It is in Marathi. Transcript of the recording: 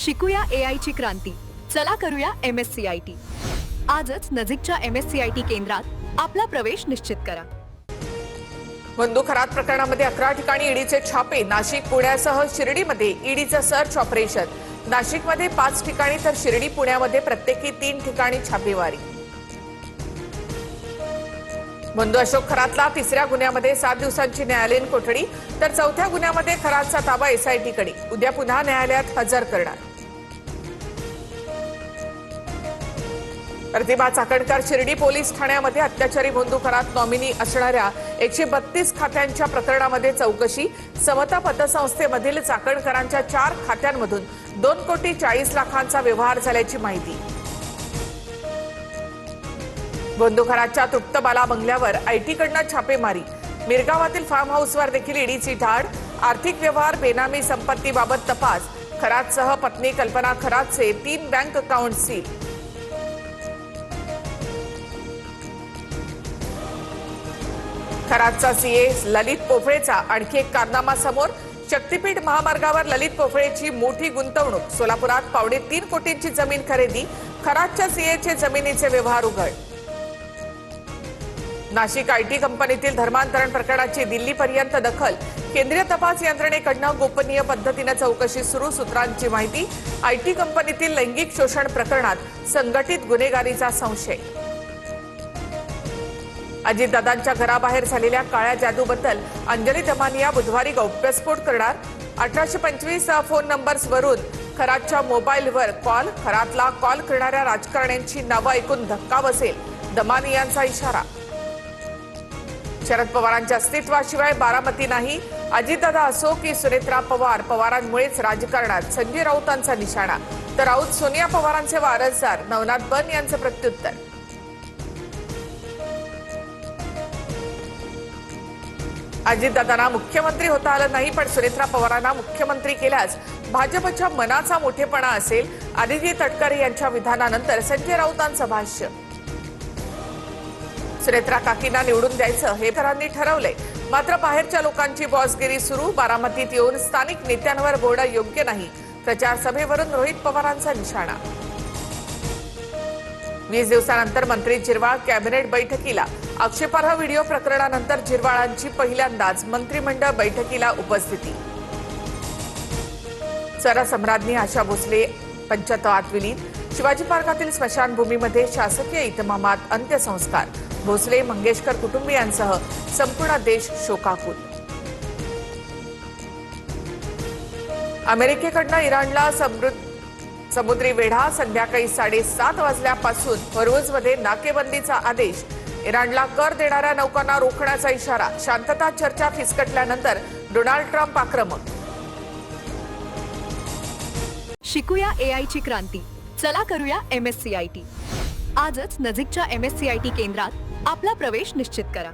शिकूया AI ची क्रांती. चला करूया MSCIT. आजच नजीकच्या MSCIT केंद्रात आपला प्रवेश निश्चित करा. बंदूक खरात प्रकरणामध्ये 11 ठिकाणी ईडीचे छापे. नाशिक, पुण्यासह शिर्डीमध्ये ईडीचं सर्च ऑपरेशन. नाशिकमध्ये 5 ठिकाणी तर शिर्डी, पुण्यामध्ये प्रत्येकी 3 ठिकाणी छापेमारी. बंधू अशोक खरातला 3ऱ्या गुन्ह्यामध्ये 7 दिवसांची न्यायालयीन कोठडी, तर 4थ्या गुन्ह्यामध्ये खरातचा ताबा SITकडे. उद्या पुन्हा न्यायालयात हजर करणार. प्रतिभा चाकणकर शिर्डी पोलीस ठाण्यामध्ये अत्याचारी बंधू खरात नॉमिनी असणाऱ्या 132 खात्यांच्या प्रकरणामध्ये चौकशी. समता पतसंस्थेमधील चाकणकरांच्या 4 खात्यांमधून 2,40,00,000 व्यवहार झाल्याची माहिती. बंधू खरातच्या तृप्तबाला बंगल्यावर IT कडनं छापेमारी. मिरगावातील फार्म हाऊसवर देखील ईडीची धाड. आर्थिक व्यवहार, बेनामी संपत्तीबाबत तपास. खरातसह पत्नी कल्पना खरातचे 3 बँक अकाउंट सील. खरातचा सीए ललित पोफळेचा आणखी एक कारनामा समोर. शक्तीपीठ महामार्गावर ललित पोफळेची मोठी गुंतवणूक. सोलापुरात 3.25 कोटींची जमीन खरेदी. खरातच्या सीएचे जमिनीचे व्यवहार उघड. नाशिक IT कंपनीतील धर्मांतरण प्रकरणाची दिल्लीपर्यंत दखल. केंद्रीय तपास यंत्रणेकडनं गोपनीय पद्धतीने चौकशी सुरू. सूत्रांची माहिती. IT कंपनीतील लैंगिक शोषण प्रकरणात संघटित गुन्हेगारीचा संशय. अजितदादांच्या घराबाहेर झालेल्या काळ्या जादूबद्दल अंजली दमानिया बुधवारी गौप्यस्फोट करणार. 1825 फोन नंबर्सवरून खरातच्या मोबाईलवर कॉल. खरातला कॉल करणाऱ्या राजकारण्यांची नावं ऐकून धक्का बसेल, दमानियांचा इशारा. शरद पवारांच्या अस्तित्वाशिवाय बारामती नाही. अजितदादा असो की सुनेत्रा पवार, पवारांमुळेच राजकारणात. संजय राऊतांचा निशाणा. तर राऊत सोनिया पवारांचे वारसदार. नवनाथ बन यांचं प्रत्युत्तर. अजितदादांना मुख्यमंत्री होता आलं नाही, पण सुनेत्रा पवारांना मुख्यमंत्री केल्यास भाजपच्या मनाचा मोठेपणा असेल. आदिती तटकरे यांच्या विधानानंतर संजय राऊतांचं भाष्य. सुनेत्रा काकींना निवडून द्यायचं हे इतरांनी ठरवलंय, मात्र बाहेरच्या लोकांची बॉसगिरी सुरू. बारामतीत येऊन स्थानिक नेत्यांवर बोलणं योग्य नाही. प्रचार सभेवरून रोहित पवारांचा निशाणा. 20 दिवसानंतर मंत्री जिरवाळ कॅबिनेट बैठकीला. आक्षेपार्ह व्हिडिओ प्रकरणानंतर जिरवाळांची पहिल्यांदाच मंत्रिमंडळ बैठकीला उपस्थिती. सरसम्राज्ञी आशा भोसले पंचतत्वात विलीन. शिवाजी पार्कातील स्मशानभूमीमध्ये शासकीय इतमामात अंत्यसंस्कार. भोसले मंगेशकर कुटुंबियांसह संपूर्ण देश शोकाकुल. अमेरिकेकडनं इराणला समुद्री वेढा. संध्याकाळी 7:30 वाजल्यापासून होर्मुझमध्ये नाकेबंदीचा आदेश. इराणला कर देणाऱ्या नौकांना रोखण्याचा इशारा. शांतता चर्चा फिसकटल्यानंतर डोनाल्ड ट्रम्प आक्रमक. शिकूया AI ची क्रांती. चला करूया MSCIT. आजच नजीकच्या MSCIT केंद्रात आपला प्रवेश निश्चित करा.